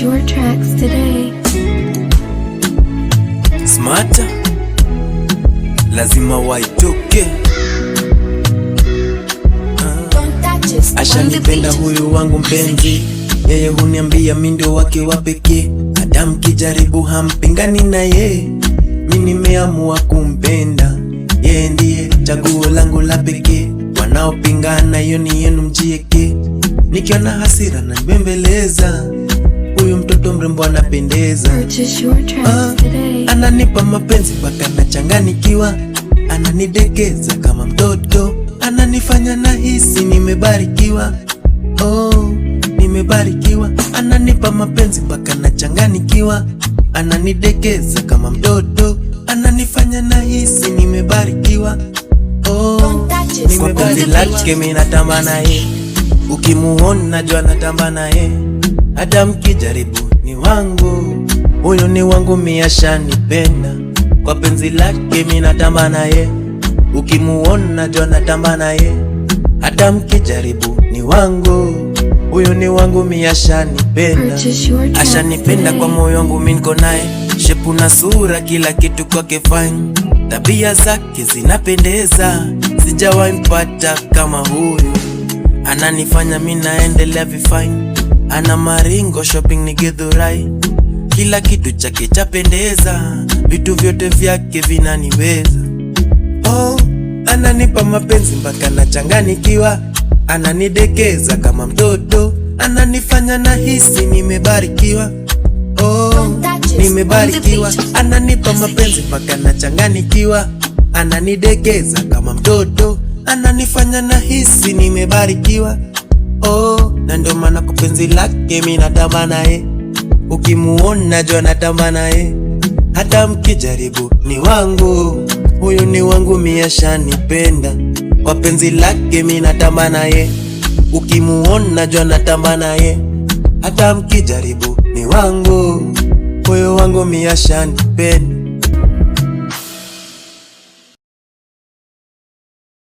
your tracks today. Smarta lazima waitoke. Ashanipenda huyu wangu mpenzi, yeye huniambia mimi ndio wake wa pekee. Hata mkijaribu hampingani na yeye, mimi nimeamua kumpenda. Yeye ndiye chaguo langu la pekee, wanaopingana hiyo ni yenu mjieke. Nikiona hasira na nibembeleza, huyu mtoto mrembo anapendeza. Ananipa mapenzi mpaka nachanganikiwa, ananidekeza kama mtoto, ananifanya nahisi nimebarikiwa. Oh, nimebarikiwa. Ananipa mapenzi mpaka nachanganikiwa, ananidekeza kama mtoto, ananifanya nahisi nimebarikiwa. Oh, nimebarikiwa. Lake mimi natamba naye, ukimuona najua natamba naye. Hata mkijaribu ni wangu, huyo ni wangu, mimi ashanipenda. Kwa penzi lake mimi natamba naye, ukimuona najua natamba naye. Hata mkijaribu ni wangu, huyo ni wangu, mimi ashanipenda. Ashanipenda kwa moyo wangu, mimi niko naye. Shepu na sura, kila kitu kwake fine, tabia zake zinapendeza. Sijawahi mpata kama huyu, ananifanya mimi naendelea vifine. Ana maringo, shopping ni Githurai, kila kitu chake chapendeza, vitu vyote vyake vinaniweza. Oh, ananipa mapenzi mpaka nachanganikiwa, ananidekeza kama mtoto, ananifanya nahisi nimebarikiwa. Oh, nimebarikiwa. Ananipa mapenzi mpaka nachanganikiwa, ananidekeza kama mtoto, ananifanya nahisi nimebarikiwa. Oh, na ndio maana kwa penzi lake mimi natamba naye, ukimuona najua natamba naye. Hata mkijaribu ni wangu, huyu ni wangu, mimi ashanipenda. Kwa penzi lake mimi natamba naye, ukimuona najua natamba naye. Hata mkijaribu ni wangu, huyu wangu, mimi ashanipenda.